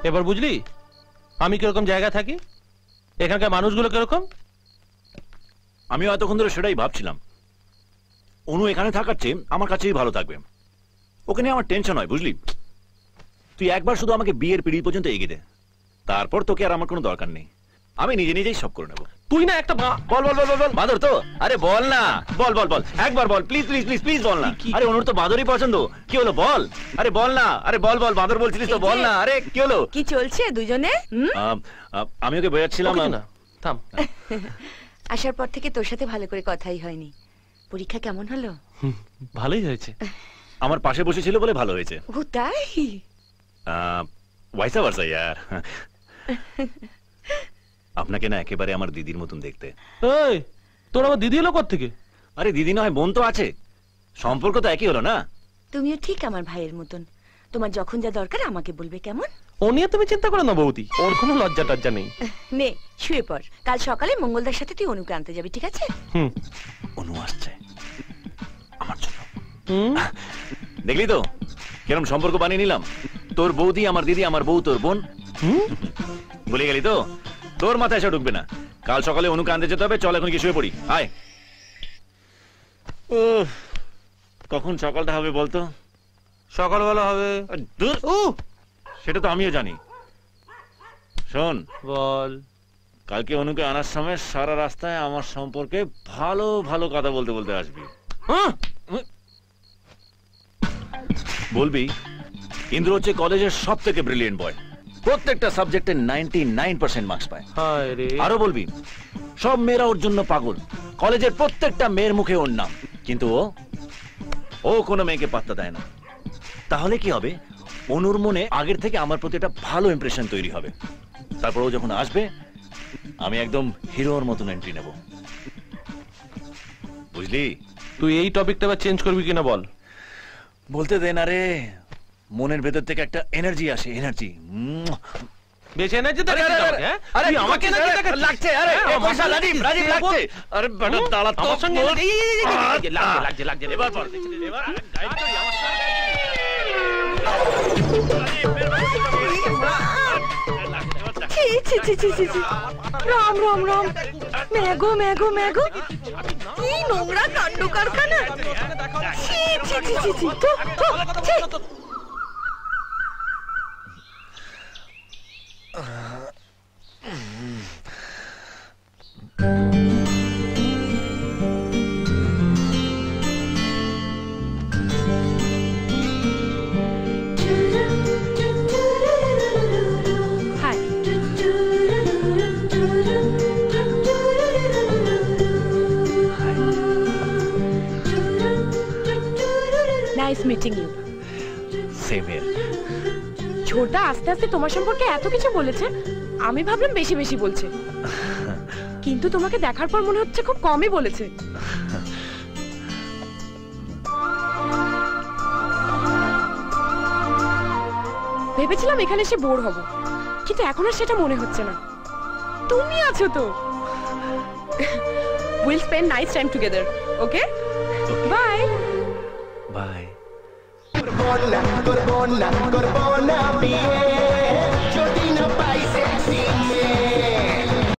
এবার বুঝলি আমি কিরকম জায়গা থাকি, এখানকার মানুষগুলো কিরকম? আমিও এতক্ষণ ধরে সেটাই ভাবছিলাম। অনু এখানে থাকার চেয়ে আমার কাছেই ভালো থাকবে, ওকে নিয়ে আমার টেনশন হয় বুঝলি। তুই একবার শুধু আমাকে বিয়ের পিঁড়ি পর্যন্ত এগিয়ে দে, তারপর তোকে আর আমার কোনো দরকার নেই, আমি নিজে নিজেই সব করে নেব। তুই না একটা বল বল বল বল বাদর তো, আরে বল না, বল বল বল একবার বল, প্লিজ প্লিজ প্লিজ প্লিজ বল না। আরে অনুর তো বাদরই পছন্দ, কি হলো বল, আরে বল না, আরে বল বল, বাদর বলছিলিস তো বল না, আরে কি হলো? কি চলছে দুজনে? আমি ওকে বোঝাচ্ছিলাম না। থাম। আসার পর থেকে তোর সাথে ভালো করে কথাই হয়নি। পরীক্ষা কেমন হলো? ভালোই হয়েছে। আমার পাশে বসেছিল বলে ভালো হয়েছে। ও তাই? ওয়াইসা ভার্সা ইয়ার। আপনাকে না একেবারে আমার দিদির মতন দেখতে। এই তোর আমার দিদি হলো কোত্থেকে? আরে দিদি নয়, বোন তো আছে, সম্পর্ক তো একই হলো না। তুমিও ঠিক আমার ভাইয়ের মতন, তোমার যখন যা দরকার আমাকে বলবে, কেমন? ও নিয়ে তুমি চিন্তা করো না বৌদি, ওর কোনো লজ্জা টজ্জা নেই। নে শুয়ে পড়, কাল সকালে মঙ্গলদার সাথে তুই অনুকে আনতে যাবি, ঠিক আছে? অনু আসছে আমার জন্য। দেখলি তো কিরম সম্পর্ক বানিয়ে নিলাম, তোর বৌদি আমার দিদি, আমার বউ তোর বোন। ভুলে গেলি তো? তোর মাথায় এসে ঢুকবে না। কাল সকালে অনুকে আনতে যেতে হবে, চল এখন কি শুয়ে পড়ি, আয়। কখন সকালটা হবে বলতো? সকালবেলা হবে। সেটা তো আমিও জানি। শোন বল। কালকে অনুকে আনার সময় সারা রাস্তায় আমার সম্পর্কে ভালো ভালো কথা বলতে বলতে আসবি। বলবি ইন্দ্র হচ্ছে কলেজের সব থেকে ব্রিলিয়েন্ট বয়, প্রত্যেকটা সাবজেক্টে 99% মার্কস পায়। আরো বলবি সব মেয়েরা ওর জন্য পাগল, কলেজের প্রত্যেকটা মেয়ের মুখে ওর নাম, কিন্তু ও কোনো মেয়েকে পাত্তা দেয় না। তাহলে কি হবে, অনুর মনে আগের থেকে আমার প্রতি একটা ভালো ইমপ্রেশন তৈরি হবে। তারপর ও যখন আসবে আমি একদম হিরোর মতন এন্ট্রি নেব, বুঝলি? তুই এই টপিকটা আবার চেঞ্জ করবি কিনা বল। বলতে দে না রে, মনের ভেতর থেকে একটা এনার্জি আসে, এনার্জি। বেশ এনার্জি দেখ। আরে আমাকে এনার্জি দেখ লাগছে। আরে পয়সা রাজীব রাজীব লাগছে। আরে বেটা দাঁড়া তো, আমার সঙ্গে লাগছে লাগছে। এবার বল, এবার গাইড করি আমার সঙ্গে। রাম রাম রাম, মেঘো মেঘো মেঘো, কি নোংরা কাণ্ড কারখানা। Nice meeting you. Same here. ছোটা আস্তে আস্তে তোমার সম্পর্কে এত কিছু বলেছে, আমি ভাবলাম বেশি বেশি বলছে, কিন্তু তোমাকে দেখার পর মনে হচ্ছে খুব কমই বলেছে। ভেবেছিলাম এখানে এসে বোর হব, কিন্তু এখন আর সেটা মনে হচ্ছে না। তুমি আছো তো। We'll spend nice time together. Okay? Bye. Bye. Corona, corona, corona,